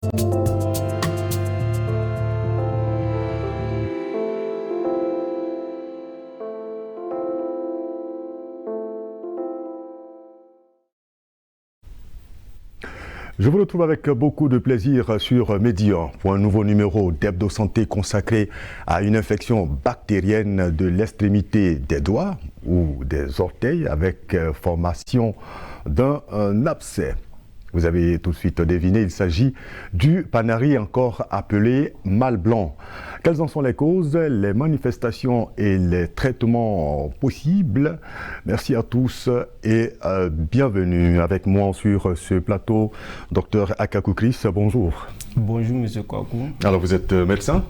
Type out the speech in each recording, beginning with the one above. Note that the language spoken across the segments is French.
Je vous retrouve avec beaucoup de plaisir sur Médian pour un nouveau numéro d'Hebdo Santé consacré à une infection bactérienne de l'extrémité des doigts ou des orteils avec formation d'un abcès. Vous avez tout de suite deviné, il s'agit du panari, encore appelé mal blanc. Quelles en sont les causes, les manifestations et les traitements possibles? Merci à tous et bienvenue avec moi sur ce plateau. Dr Akakou Chris, bonjour. Bonjour M. Kwaku. Alors vous êtes médecin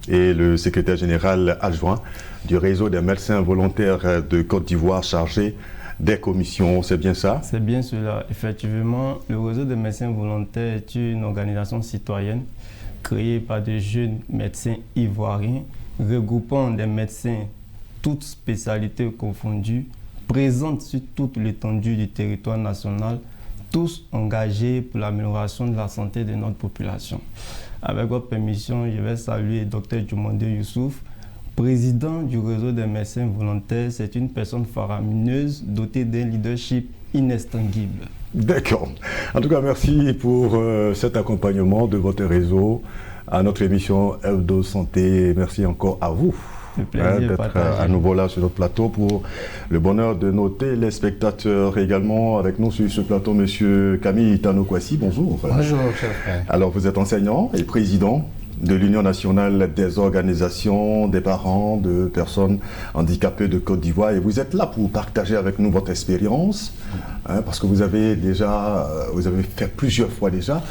et le secrétaire général adjoint du réseau des médecins volontaires de Côte d'Ivoire chargé des commissions, c'est bien ça? C'est bien cela. Effectivement, le réseau des médecins volontaires est une organisation citoyenne créée par des jeunes médecins ivoiriens regroupant des médecins, toutes spécialités confondues, présentes sur toute l'étendue du territoire national, tous engagés pour l'amélioration de la santé de notre population. Avec votre permission, je vais saluer le Dr Djumande Youssouf, président du réseau des médecins volontaires. C'est une personne faramineuse dotée d'un leadership inextinguible. D'accord. En tout cas, merci pour cet accompagnement de votre réseau à notre émission Hebdo Santé. Merci encore à vous d'être à nouveau là sur notre plateau pour le bonheur de nos téléspectateurs. Également avec nous sur ce plateau, Monsieur Camille Tanokwasi. Bonjour. Bonjour, cher frère. Alors, vous êtes enseignant et président de l'Union nationale des organisations des parents de personnes handicapées de Côte d'Ivoire, et vous êtes là pour partager avec nous votre expérience, parce que vous avez fait plusieurs fois déjà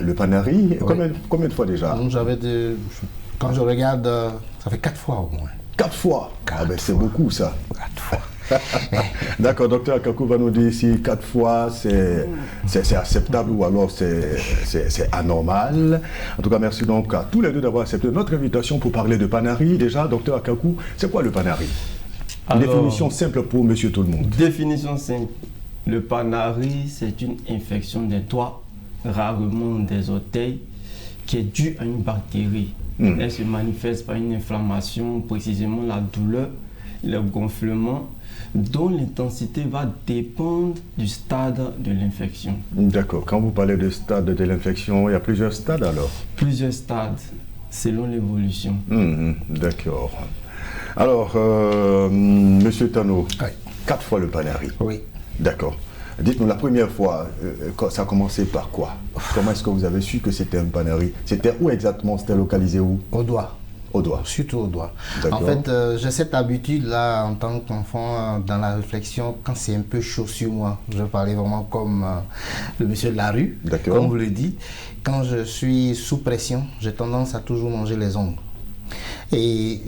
le panari. Oui. Combien de fois déjà? Quand je regarde, ça fait 4 fois au moins. 4 fois? C'est beaucoup ça. 4 fois. D'accord, docteur Akakou va nous dire si 4 fois c'est acceptable ou alors c'est anormal. En tout cas, merci donc à tous les deux d'avoir accepté notre invitation pour parler de panari. Déjà, docteur Akakou, c'est quoi le panari? Une définition simple pour monsieur tout le monde. Définition simple. Le panari, c'est une infection des doigts, rarement des orteils, qui est due à une bactérie. Elle se manifeste par une inflammation, précisément la douleur, le gonflement, dont l'intensité va dépendre du stade de l'infection. D'accord. Quand vous parlez de stade de l'infection, il y a plusieurs stades alors? Plusieurs stades, selon l'évolution. D'accord. Alors, Monsieur Tano, 4 fois le panari. Oui. D'accord. Dites-nous, la première fois, ça a commencé par quoi? Comment est-ce que vous avez su que c'était un panari? C'était où exactement? C'était localisé où? Au doigt. Au doigt. Surtout au doigt. En fait, j'ai cette habitude-là en tant qu'enfant dans la réflexion, quand c'est un peu chaud sur moi. Je parlais vraiment comme le monsieur de la rue, comme vous le dites. Quand je suis sous pression, j'ai tendance à toujours manger les ongles. Et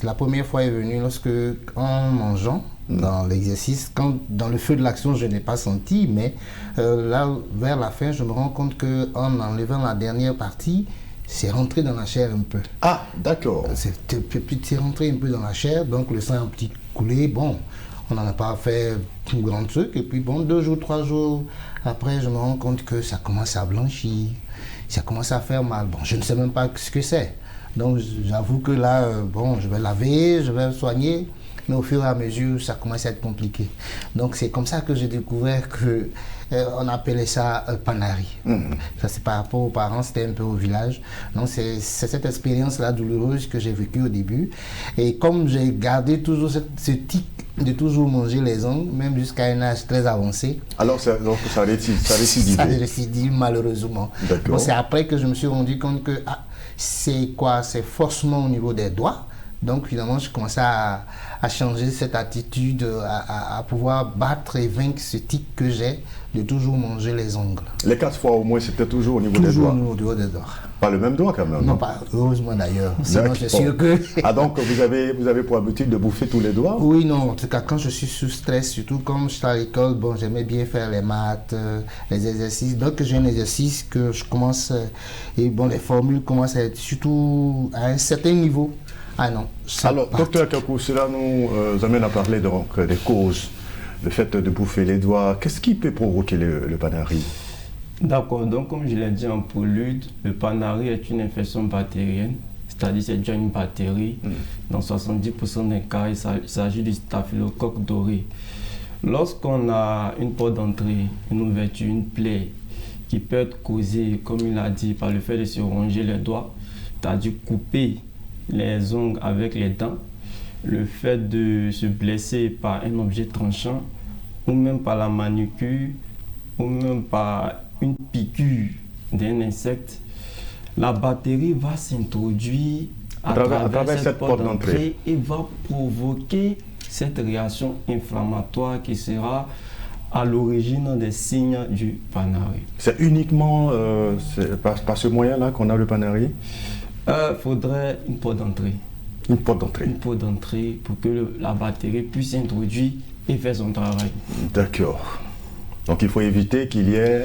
la première fois est venue lorsque, en mangeant, dans l'exercice, quand dans le feu de l'action, je n'ai pas senti, mais là, vers la fin, je me rends compte qu'en enlevant la dernière partie, c'est rentré dans la chair un peu. Ah, d'accord. C'est rentré un peu dans la chair, donc le sang a un petit coulé. Bon, on n'en a pas fait un grand truc. Et puis bon, 2 jours, 3 jours après, je me rends compte que ça commence à blanchir. Ça commence à faire mal. Bon, je ne sais même pas ce que c'est. Donc j'avoue que là, bon, je vais laver, je vais soigner. Mais au fur et à mesure, ça commence à être compliqué. Donc c'est comme ça que j'ai découvert que on appelait ça panari. Ça c'est par rapport aux parents, c'était un peu au village. Donc c'est cette expérience-là douloureuse que j'ai vécue au début. Et comme j'ai gardé toujours ce tic de toujours manger les ongles, même jusqu'à un âge très avancé. Alors ça récidive? Ça récidive malheureusement. Bon, c'est après que je me suis rendu compte que c'est quoi? C'est forcément au niveau des doigts. Donc finalement, je commençais à changer cette attitude, à pouvoir battre et vaincre ce tic que j'ai de toujours manger les ongles. Les 4 fois au moins, c'était toujours au niveau des doigts? Toujours au niveau des doigts. Pas le même doigt quand même? Non, pas heureusement d'ailleurs. Sinon, je suis sûr que... Ah donc, vous avez pour habitude de bouffer tous les doigts? Oui, non. En tout cas, quand je suis sous stress, surtout comme j'étais à l'école, bon, j'aimais bien faire les maths, les exercices. Donc, j'ai un exercice que je commence... et bon, les formules commencent à être surtout à un certain niveau. Ah non. Alors, docteur Akakou, cela nous amène à parler donc des causes, le fait de bouffer les doigts. Qu'est-ce qui peut provoquer le panari? D'accord, donc comme je l'ai dit en prélude, le Panari est une infection bactérienne, c'est-à-dire c'est déjà une bactérie. Dans 70% des cas, il s'agit du staphylocoque doré. Lorsqu'on a une porte d'entrée, une ouverture, une plaie qui peut être causée, comme il a dit, par le fait de se ronger les doigts, c'est-à-dire couper les ongles avec les dents, le fait de se blesser par un objet tranchant, ou même par la manucure, ou même par une piqûre d'un insecte, la bactérie va s'introduire à travers cette porte d'entrée et va provoquer cette réaction inflammatoire qui sera à l'origine des signes du Panari. C'est uniquement par ce moyen-là qu'on a le Panari? Faudrait une porte d'entrée. Une porte d'entrée. Une porte d'entrée pour que la bactérie puisse s'introduire et faire son travail. D'accord. Donc il faut éviter qu'il y ait,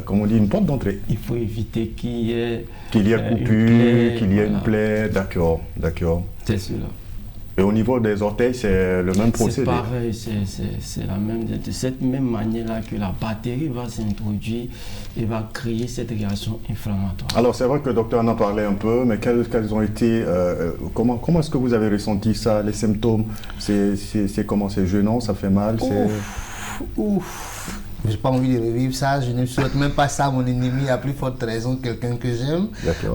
comme on dit, une porte d'entrée. Il faut éviter qu'il y ait coupure, qu'il y ait une plaie. D'accord, d'accord. C'est cela. Et au niveau des orteils, c'est le même procédé? C'est pareil, c'est la même, de cette même manière-là que la bactérie va s'introduire et va créer cette réaction inflammatoire. Alors c'est vrai que le docteur en a parlé un peu, mais quels ont été, comment est-ce que vous avez ressenti ça, les symptômes? C'est comment? C'est gênant, ça fait mal? Ouf. Je n'ai pas envie de revivre ça, je ne souhaite même pas ça à mon ennemi, à plus forte raison quelqu'un que j'aime.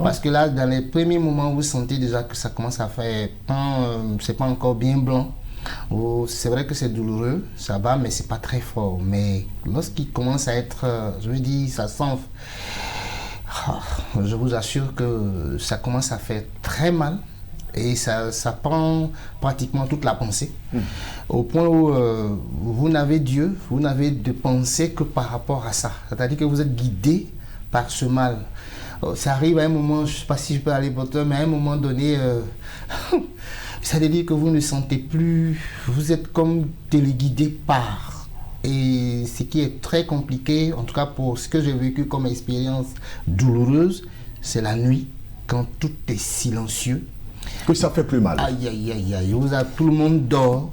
Parce que là, dans les premiers moments, vous sentez déjà que ça commence à faire, c'est pas encore bien blanc. C'est vrai que c'est douloureux, ça va, mais c'est pas très fort. Mais lorsqu'il commence à être, je veux dire, ça s'enfle, je vous assure que ça commence à faire très mal. Et ça prend pratiquement toute la pensée, au point où vous n'avez Dieu, vous n'avez de pensée que par rapport à ça. C'est-à-dire que vous êtes guidé par ce mal. Ça arrive à un moment, je ne sais pas si je peux aller pour toi, mais à un moment donné, c'est-à-dire que vous ne sentez plus, vous êtes comme téléguidé par. Et ce qui est très compliqué, en tout cas pour ce que j'ai vécu comme expérience douloureuse, c'est la nuit, quand tout est silencieux. Que ça fait plus mal. Aïe, aïe, aïe, aïe. Tout le monde dort.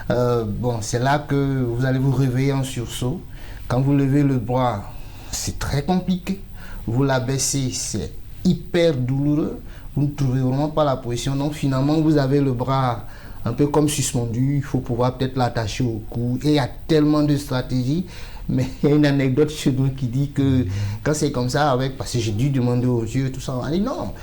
Bon, c'est là que vous allez vous réveiller en sursaut. Quand vous levez le bras, c'est très compliqué. Vous l'abaissez, c'est hyper douloureux. Vous ne trouvez vraiment pas la position. Donc finalement, vous avez le bras un peu comme suspendu. Il faut pouvoir peut-être l'attacher au cou. Et il y a tellement de stratégies. Mais il y a une anecdote chez nous qui dit que quand c'est comme ça, parce que j'ai dû demander aux yeux, tout ça, on a dit non.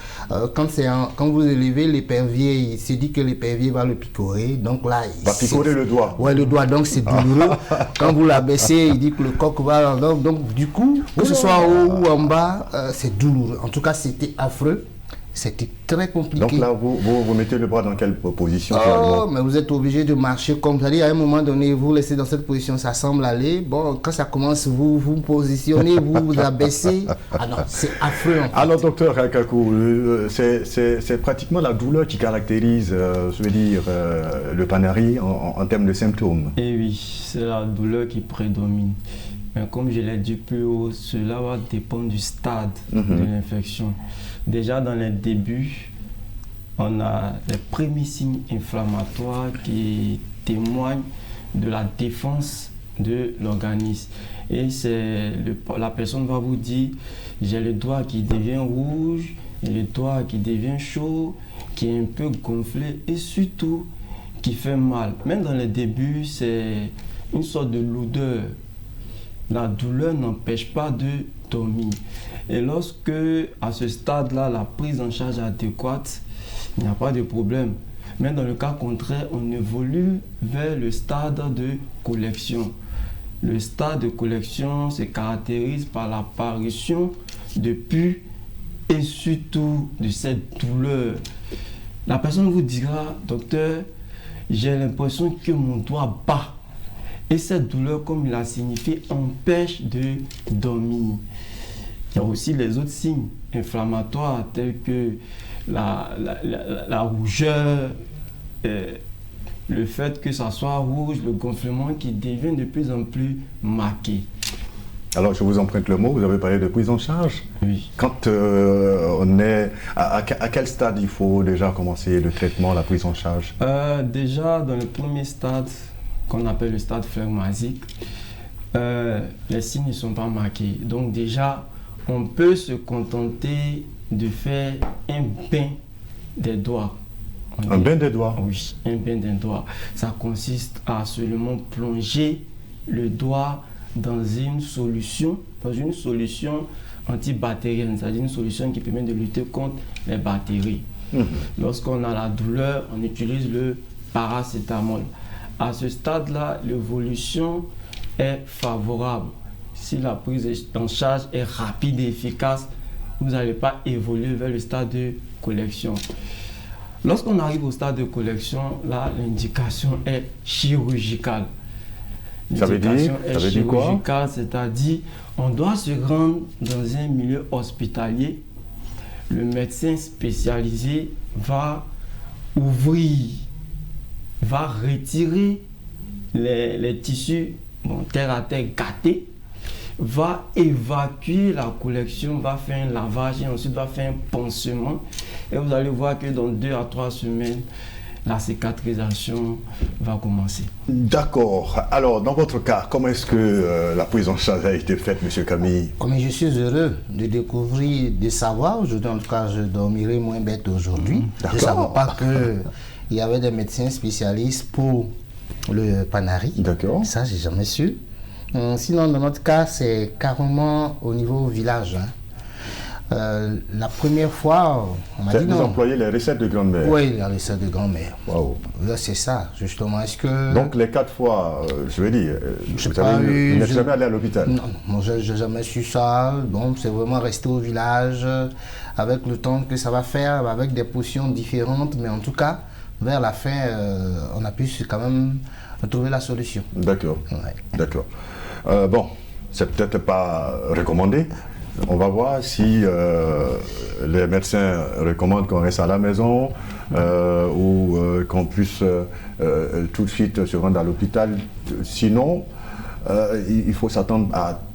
Quand vous élevez l'épervier, il s'est dit que l'épervier va le picorer. Donc là, il va picorer le doigt. Ouais, le doigt, donc c'est douloureux. Quand vous l'abaissez, il dit que le coq va. Donc du coup, que ce soit en haut ou en bas, c'est douloureux. En tout cas, c'était affreux. C'était très compliqué. Donc là, vous mettez le bras dans quelle position finalement? Mais vous êtes obligé de marcher comme ça. À un moment donné, vous laissez dans cette position, ça semble aller. Bon, quand ça commence, vous vous positionnez, vous abaissez. Ah non, c'est affreux. En fait. Alors, docteur Kakou, c'est pratiquement la douleur qui caractérise, je veux dire, le Panari en termes de symptômes. Eh oui, c'est la douleur qui prédomine. Mais comme je l'ai dit plus haut, cela va dépendre du stade de l'infection. Déjà dans les débuts, on a les premiers signes inflammatoires qui témoignent de la défense de l'organisme. Et la personne va vous dire, j'ai le doigt qui devient rouge, j'ai le doigt qui devient chaud, qui est un peu gonflé et surtout qui fait mal. Même dans les débuts, c'est une sorte de lourdeur. La douleur n'empêche pas de dormir. Et lorsque, à ce stade-là, la prise en charge adéquate, il n'y a pas de problème. Mais dans le cas contraire, on évolue vers le stade de collection. Le stade de collection se caractérise par l'apparition de pus et surtout de cette douleur. La personne vous dira, docteur, j'ai l'impression que mon doigt bat. Et cette douleur, comme il a signifié, empêche de dormir. Il y a aussi les autres signes inflammatoires tels que la rougeur, le fait que ça soit rouge, le gonflement qui devient de plus en plus marqué. Alors, je vous emprunte le mot, vous avez parlé de prise en charge. Oui. Quand on est... À quel stade il faut déjà commencer le traitement, la prise en charge? Déjà, dans le premier stade, qu'on appelle le stade phlegmatique, Les signes ne sont pas marqués. Donc déjà, on peut se contenter de faire un bain des doigts. Un bain des doigts? Oui, un bain des doigts. Ça consiste à seulement plonger le doigt dans une solution antibactérienne, c'est-à-dire une solution qui permet de lutter contre les bactéries. Lorsqu'on a la douleur, on utilise le paracétamol. À ce stade-là, l'évolution est favorable. Si la prise en charge est rapide et efficace, vous n'allez pas évoluer vers le stade de collection. Lorsqu'on arrive au stade de collection, là, l'indication est chirurgicale. Ça veut dire quoi? C'est-à-dire, on doit se rendre dans un milieu hospitalier. Le médecin spécialisé va ouvrir, va retirer les tissus terre à terre gâtés, va évacuer la collection, va faire un lavage et ensuite va faire un pansement. Et vous allez voir que dans 2 à 3 semaines, la cicatrisation va commencer. D'accord. Alors, dans votre cas, comment est-ce que la prise en charge a été faite, M. Camille? Comme je suis heureux de découvrir, de savoir, aujourd'hui en tout cas, je dormirai moins bête aujourd'hui. Je ne savais pas qu'il y avait des médecins spécialistes pour le Panari. D'accord. Ça, j'ai jamais su. Sinon, dans notre cas, c'est carrément au niveau village. La première fois, on m'a dit non. Vous employez les recettes de grand-mère? Oui, les recettes de grand-mère. Wow. Là, c'est ça, justement. Est-ce que... Donc, les 4 fois, je veux dire, vous n'êtes jamais allé à l'hôpital? Non, moi, je n'ai jamais su ça. Bon, c'est vraiment resté au village, avec le temps que ça va faire, avec des potions différentes. Mais en tout cas, vers la fin, on a pu quand même trouver la solution. D'accord. Ouais. D'accord. Bon, c'est peut-être pas recommandé. On va voir si les médecins recommandent qu'on reste à la maison ou qu'on puisse tout de suite se rendre à l'hôpital. Sinon, il faut s'attendre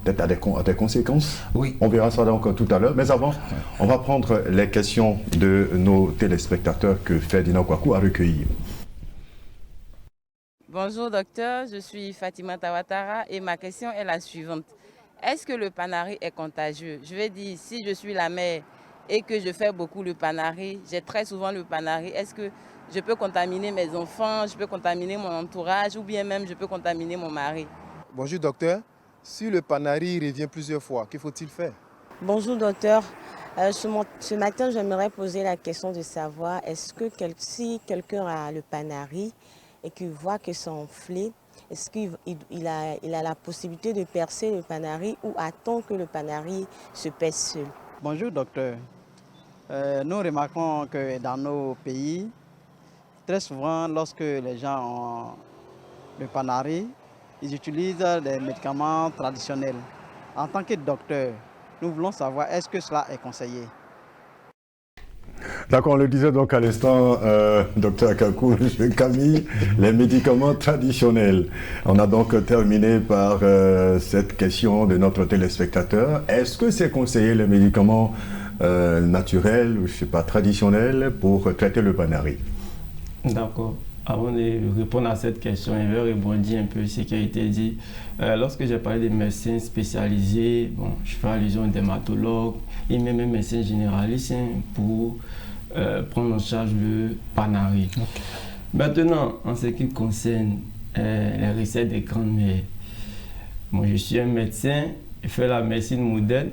peut-être à des conséquences. Oui. On verra ça donc tout à l'heure. Mais avant, on va prendre les questions de nos téléspectateurs que Ferdinand Kwaku a recueillies. Bonjour docteur, je suis Fatima Tawatara et ma question est la suivante. Est-ce que le Panari est contagieux? Je vais dire, si je suis la mère et que je fais beaucoup le Panari, j'ai très souvent le Panari, est-ce que je peux contaminer mes enfants, je peux contaminer mon entourage ou bien même je peux contaminer mon mari? Bonjour docteur, si le Panari revient plusieurs fois, que faut-il faire? Bonjour docteur, ce matin j'aimerais poser la question de savoir est-ce que si quelqu'un a le Panari et qu'il voit que c'est enflé, est-ce qu'il a la possibilité de percer le Panari ou attend que le Panari se perce seul? Bonjour docteur. Nous remarquons que dans nos pays, très souvent lorsque les gens ont le Panari, ils utilisent des médicaments traditionnels. En tant que docteur, nous voulons savoir est-ce que cela est conseillé? D'accord, on le disait donc à l'instant, docteur Akakou, Camille, les médicaments traditionnels. On a donc terminé par cette question de notre téléspectateur. Est-ce que c'est conseillé les médicaments naturels, ou je sais pas, traditionnels pour traiter le Panari? D'accord. Avant de répondre à cette question, je vais rebondir un peu sur ce qui a été dit. Lorsque j'ai parlé des médecins spécialisés, je fais allusion aux dermatologues et même un médecin généraliste pour prendre en charge le Panari. Okay. Maintenant, en ce qui concerne les recettes des grandes-mères, je suis un médecin, je fais la médecine moderne,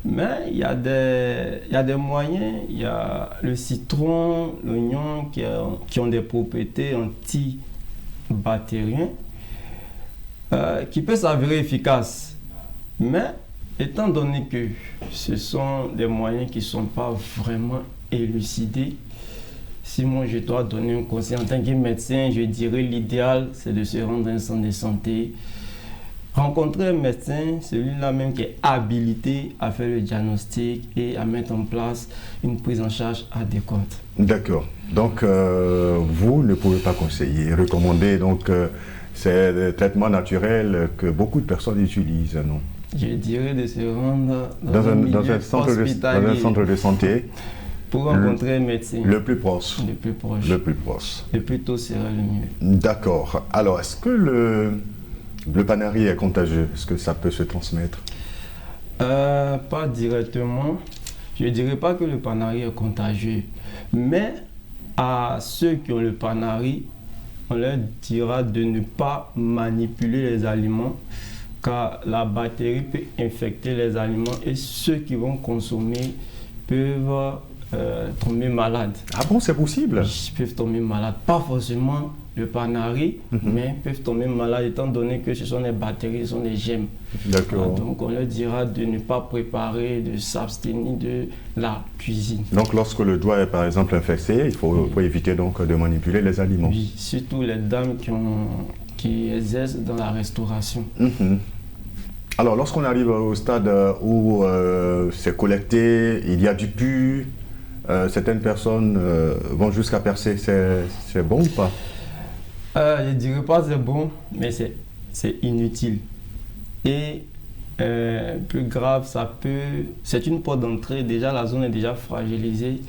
mais il y a des moyens, il y a le citron, l'oignon qui ont des propriétés antibactériennes qui peuvent s'avérer efficaces. Mais étant donné que ce sont des moyens qui ne sont pas vraiment élucidés, si moi je dois donner un conseil en tant que médecin, je dirais l'idéal c'est de se rendre à un centre de santé, rencontrer un médecin, celui-là même qui est habilité à faire le diagnostic et à mettre en place une prise en charge adéquate. D'accord. Donc, vous ne pouvez pas conseiller, recommander donc ces traitements naturels que beaucoup de personnes utilisent, non? Je dirais de se rendre dans un centre de santé pour rencontrer un médecin. Le plus proche. Le plus proche. Le plus proche. Le plus tôt sera le mieux. D'accord. Alors, est-ce que Le Panari est contagieux. Est-ce que ça peut se transmettre? Pas directement. Je ne dirais pas que le Panari est contagieux. Mais à ceux qui ont le Panari, on leur dira de ne pas manipuler les aliments car la bactérie peut infecter les aliments et ceux qui vont consommer peuvent tomber malades. Ah bon, c'est possible? Ils peuvent tomber malades. Pas forcément le Panari, mais peuvent tomber malades étant donné que ce sont des bactéries, ce sont des gemmes. D'accord. Donc on leur dira de ne pas préparer, de s'abstenir de la cuisine. Donc lorsque le doigt est par exemple infecté, il faut éviter donc de manipuler les aliments. Oui, surtout les dames qui exercent dans la restauration. Alors lorsqu'on arrive au stade où c'est collecté, il y a du pu, certaines personnes vont jusqu'à percer, c'est bon ou pas? Je ne dirais pas c'est bon, mais c'est inutile. Et plus grave, c'est une porte d'entrée. Déjà, la zone est déjà fragilisée.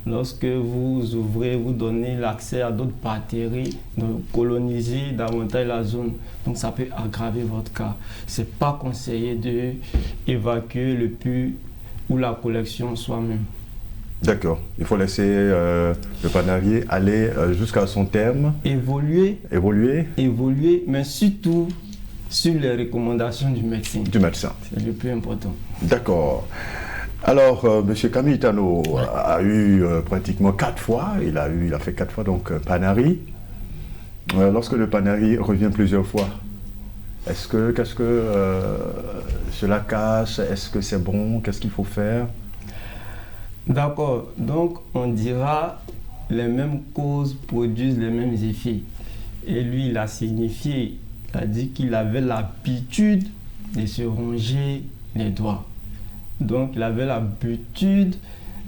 Lorsque vous ouvrez, vous donnez l'accès à d'autres bactéries, de coloniser davantage la zone. Donc ça peut aggraver votre cas. Ce n'est pas conseillé d'évacuer le pu ou la collection soi-même. D'accord. Il faut laisser le panarier aller jusqu'à son terme. Évoluer, mais surtout sur les recommandations du médecin. C'est le plus important. D'accord. Alors, M. Camille Tano a eu pratiquement 4 fois, il a fait 4 fois donc Panari. Lorsque le Panari revient plusieurs fois, qu'est-ce que cela cache? Est-ce que c'est bon? Qu'est-ce qu'il faut faire? D'accord, donc on dira les mêmes causes produisent les mêmes effets. Et lui, il a signifié, il a dit qu'il avait l'habitude de se ronger les doigts. Donc il avait l'habitude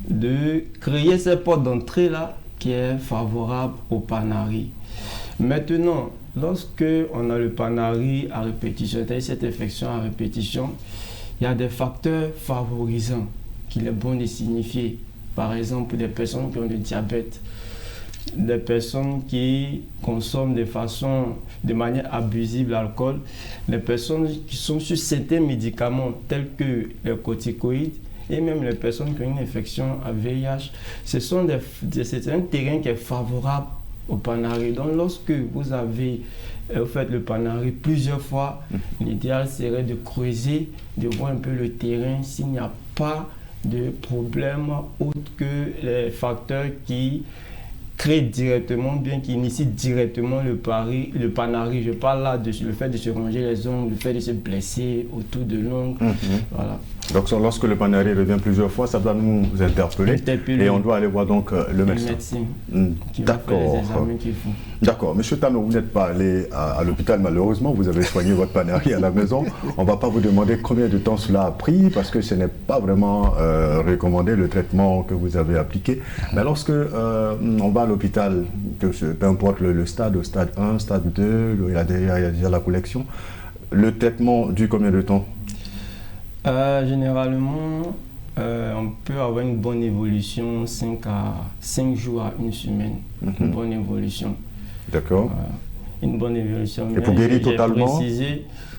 de créer cette porte d'entrée là qui est favorable au Panari. Maintenant, lorsque on a le Panari à répétition, c'est-à-dire cette infection à répétition, il y a des facteurs favorisants qu'il est bon de signifier. Par exemple, des personnes qui ont le diabète, des personnes qui consomment de manière abusive l'alcool, les personnes qui sont sur certains médicaments tels que les corticoïdes et même les personnes qui ont une infection à VIH. C'est un terrain qui est favorable au Panari. Donc lorsque vous avez fait le Panari plusieurs fois, l'idéal serait de creuser, de voir un peu le terrain s'il n'y a pas de problème autre que les facteurs qui créent directement, bien qui initient directement le Panari. Je parle là de le fait de se ronger les ongles, le fait de se blesser autour de l'ongle. Voilà. Donc lorsque le Panari revient plusieurs fois, ça doit nous interpeller. Et on doit aller voir donc le médecin. Qui va faire les examens qu'il faut. D'accord. Monsieur Tano, vous n'êtes pas allé à l'hôpital malheureusement, vous avez soigné votre Panari à la maison. On ne va pas vous demander combien de temps cela a pris parce que ce n'est pas vraiment recommandé le traitement que vous avez appliqué. Mais lorsque on va à l'hôpital, peu importe le stade, au stade 1, stade 2, il y a déjà la collection, le traitement dure combien de temps? Généralement, on peut avoir une bonne évolution 5 jours à 1 semaine. Une bonne évolution. D'accord. Une bonne évolution. Et pour guérir totalement?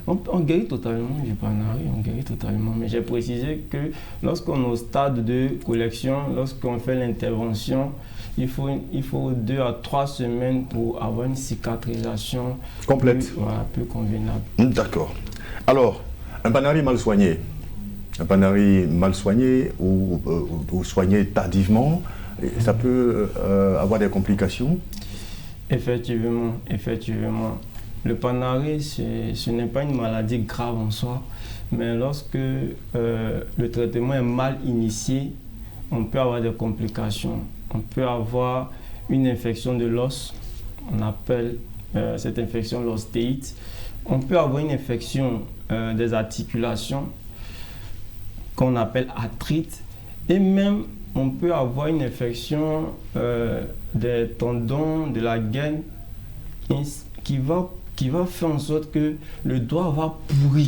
On guérit totalement du Panari, on guérit totalement. Mais j'ai précisé que lorsqu'on est au stade de collection, lorsqu'on fait l'intervention, il faut 2 à 3 semaines pour avoir une cicatrisation complète. Plus convenable. D'accord. Alors, un Panari mal soigné. Un Panari mal soigné ou soigné tardivement, ça peut avoir des complications? Effectivement. Le Panari, ce n'est pas une maladie grave en soi, mais lorsque le traitement est mal initié, on peut avoir des complications. On peut avoir une infection de l'os, on appelle cette infection l'ostéite. On peut avoir une infection des articulations, qu'on appelle arthrite, et même on peut avoir une infection des tendons de la gaine qui va faire en sorte que le doigt va pourrir.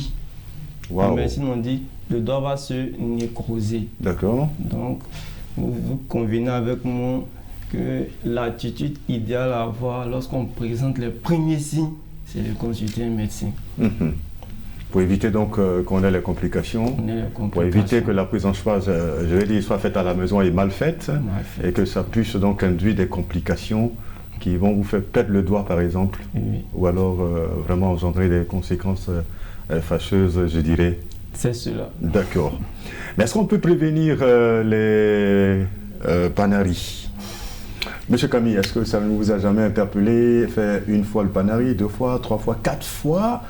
Wow. En médecine, on dit le doigt va se nécroser. D'accord. Donc, vous convenez avec moi que l'attitude idéale à avoir lorsqu'on présente les premiers signes c'est de consulter un médecin. Pour éviter donc qu'on ait les complications, pour éviter que la prise en charge, je vais dire, soit faite à la maison et mal faite, et que ça puisse donc induire des complications qui vont vous faire perdre le doigt par exemple, ou alors vraiment engendrer des conséquences fâcheuses, je dirais. C'est cela. D'accord. Mais est-ce qu'on peut prévenir les panaries? Monsieur Camille, est-ce que ça ne vous a jamais interpellé, faire une fois le panari, 2 fois, 3 fois, 4 fois?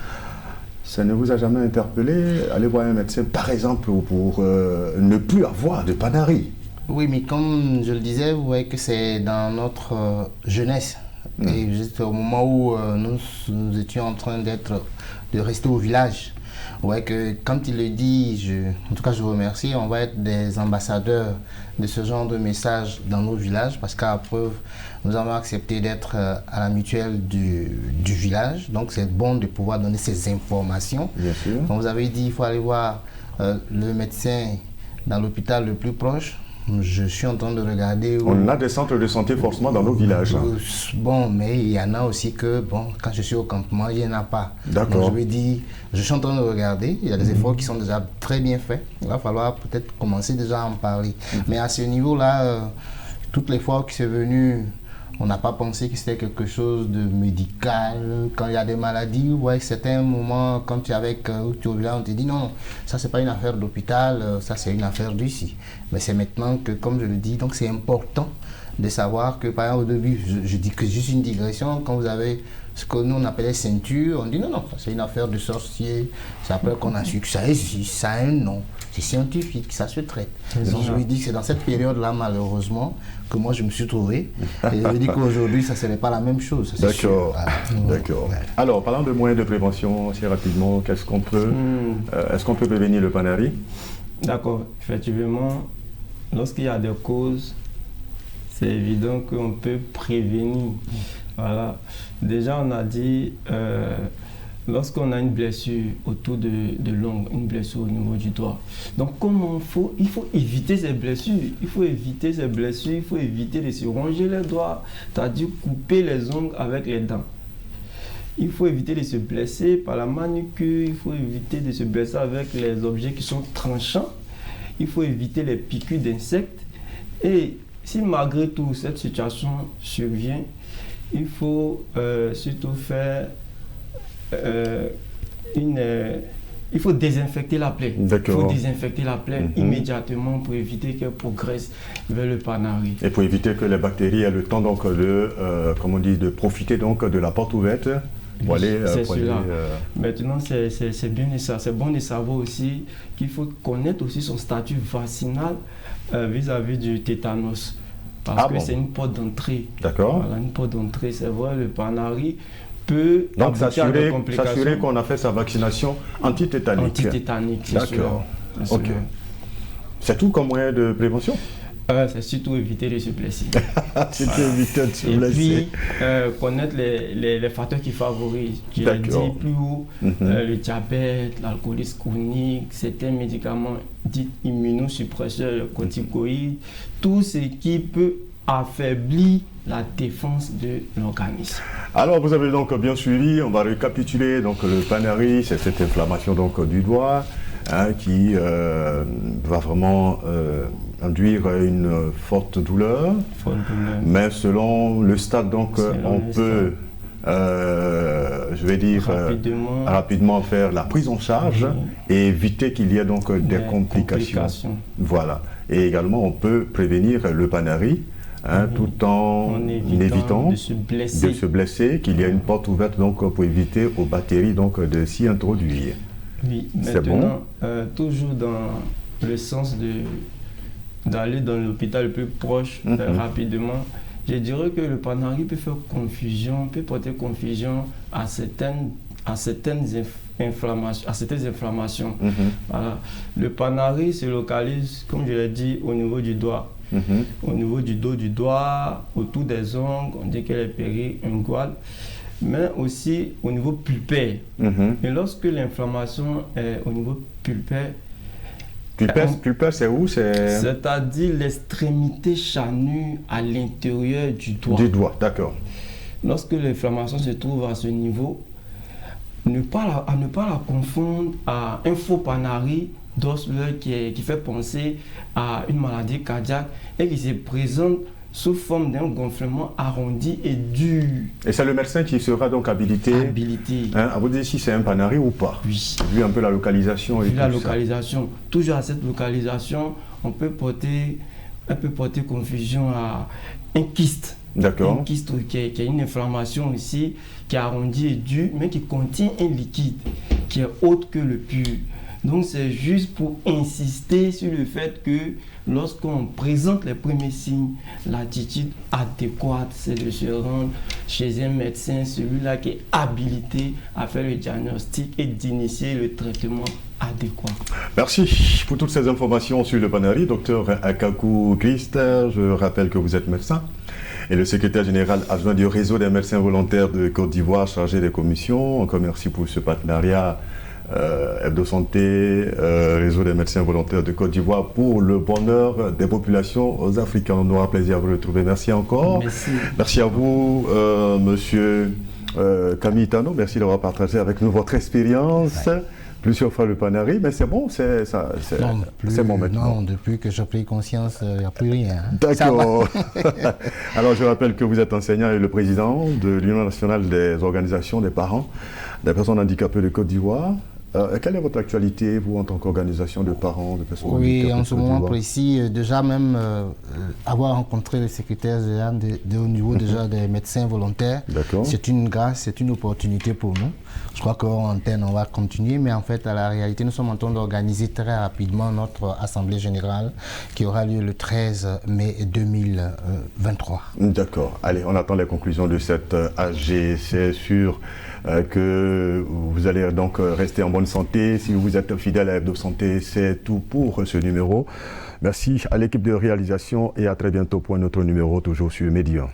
Ça ne vous a jamais interpellé, aller voir un médecin par exemple pour ne plus avoir de panari? Oui, mais comme je le disais, vous voyez que c'est dans notre jeunesse. Et juste au moment où nous étions en train de rester au village. Vous voyez que quand il le dit, en tout cas je vous remercie, on va être des ambassadeurs de ce genre de message dans nos villages parce qu'à preuve, nous avons accepté d'être à la mutuelle du village. Donc c'est bon de pouvoir donner ces informations. Bien sûr. Comme vous avez dit, il faut aller voir le médecin dans l'hôpital le plus proche. Je suis en train de regarder... On a des centres de santé forcément dans nos villages. Bon, mais il y en a aussi que, bon, quand je suis au campement, il n'y en a pas. D'accord. Donc je me dis, je suis en train de regarder, il y a des efforts qui sont déjà très bien faits. Il va falloir peut-être commencer déjà à en parler. Mais à ce niveau-là, toutes les fois que c'est venu, on n'a pas pensé que c'était quelque chose de médical. Quand il y a des maladies, ouais, certains moments, quand tu es avec tu es là, on te dit non, ça c'est pas une affaire d'hôpital, ça c'est une affaire d'ici. Mais c'est maintenant que, comme je le dis, donc c'est important de savoir que, par exemple, au début, je dis que juste une digression, quand vous avez ce que nous on appelait ceinture, on dit non, ça c'est une affaire de sorcier, c'est après qu'on a su que ça existe, ça a un nom, c'est scientifique, ça se traite. Donc je lui dis que c'est dans cette période-là, malheureusement, que moi je me suis trouvé. Et je lui dis qu'aujourd'hui, ça ne serait pas la même chose. D'accord. Voilà. D'accord. Alors, parlant de moyens de prévention, assez rapidement, qu'est-ce qu'on peut, est-ce qu'on peut prévenir le panari? D'accord. Effectivement, lorsqu'il y a des causes, c'est évident qu'on peut prévenir. Voilà. Déjà, on a dit, lorsqu'on a une blessure autour de l'ongle, une blessure au niveau du doigt. Donc, il faut éviter ces blessures. Il faut éviter ces blessures, il faut éviter de se ronger les doigts, c'est-à-dire couper les ongles avec les dents. Il faut éviter de se blesser par la manucure, il faut éviter de se blesser avec les objets qui sont tranchants. Il faut éviter les piqûres d'insectes. Et si malgré tout cette situation survient, il faut surtout faire il faut désinfecter la plaie. Il faut désinfecter la plaie immédiatement pour éviter qu'elle progresse vers le panari. Et pour éviter que les bactéries aient le temps donc de profiter donc de la porte ouverte pour aller. Maintenant, c'est bien ça. C'est bon de savoir aussi qu'il faut connaître aussi son statut vaccinal vis-à-vis du tétanos. Parce que c'est une porte d'entrée. D'accord. Voilà, une porte d'entrée. C'est vrai, le panari peut donc s'assurer qu'on a fait sa vaccination antitétanique. Antitétanique, d'accord. Ok. C'est tout comme moyen de prévention? C'est surtout éviter de se blesser. Surtout éviter de se blesser. Et puis, connaître les facteurs qui favorisent. Je l'ai dit plus haut, le diabète, l'alcoolisme chronique, certains médicaments dits immunosuppresseurs, le corticoïdes, tout ce qui peut affaiblir la défense de l'organisme. Alors vous avez donc bien suivi, on va récapituler donc le panari, c'est cette inflammation donc du doigt qui va vraiment induire une forte douleur. Mais selon le stade donc on peut je vais dire rapidement faire la prise en charge et éviter qu'il y ait donc des complications. Voilà. Et également on peut prévenir le panari. Tout en évitant de se blesser, qu'il y a une porte ouverte donc, pour éviter aux bactéries donc, de s'y introduire. Oui, maintenant, toujours dans le sens d'aller dans l'hôpital le plus proche rapidement, je dirais que le panari peut faire confusion, peut porter confusion à certaines inflammations. Voilà. Le panari se localise, comme je l'ai dit, au niveau du doigt. Au niveau du dos du doigt, autour des ongles, on dit qu'elle est péri-unguale, mais aussi au niveau pulpaire. Et lorsque l'inflammation est au niveau pulpaire, pulpaire c'est où? C'est-à-dire l'extrémité chanue à l'intérieur du doigt. Du doigt, d'accord. Lorsque l'inflammation se trouve à ce niveau, ne pas la confondre à un faux Panari d'Osler qui fait penser à une maladie cardiaque et qui se présente sous forme d'un gonflement arrondi et dur. Et c'est le médecin qui sera donc habilité, à vous dire si c'est un Panari ou pas. Oui. Vu un peu la localisation et Vu tout la ça. localisation. Toujours à cette localisation, on peut porter confusion à un kyste. D'accord. Un kyste qui a une inflammation ici, qui est arrondi et dur, mais qui contient un liquide qui est autre que le pur. Donc c'est juste pour insister sur le fait que lorsqu'on présente les premiers signes, l'attitude adéquate, c'est de se rendre chez un médecin, celui-là qui est habilité à faire le diagnostic et d'initier le traitement adéquat. Merci pour toutes ces informations sur le Panari, docteur Akaku Christ. Je rappelle que vous êtes médecin et le secrétaire général adjoint du réseau des médecins volontaires de Côte d'Ivoire, chargé des commissions. Encore merci pour ce partenariat. Hebdo Santé, réseau des médecins volontaires de Côte d'Ivoire pour le bonheur des populations africaines. On aura plaisir à vous retrouver. Merci encore. Merci. Merci à vous, monsieur Camille Tano. Merci d'avoir partagé avec nous votre expérience. Plusieurs fois le Panari, mais c'est bon, c'est bon maintenant. Non, depuis que j'ai pris conscience, il n'y a plus rien. D'accord. Alors, je rappelle que vous êtes enseignant et le président de l'Union nationale des organisations des parents des personnes handicapées de Côte d'Ivoire. Quelle est votre actualité, vous, en tant qu'organisation de parents de personnes handicapées? Oui, en ce moment précis, déjà même avoir rencontré le secrétaire général au niveau déjà des médecins volontaires, c'est une grâce, c'est une opportunité pour nous. Je crois qu'en antenne, on va continuer, mais en fait, à la réalité, nous sommes en train d'organiser très rapidement notre Assemblée générale qui aura lieu le 13 mai 2023. D'accord. Allez, on attend les conclusions de cette AG. C'est sûr que vous allez donc rester en bonne santé. Si vous êtes fidèle à Hebdo Santé, c'est tout pour ce numéro. Merci à l'équipe de réalisation et à très bientôt pour un autre numéro, toujours sur Média.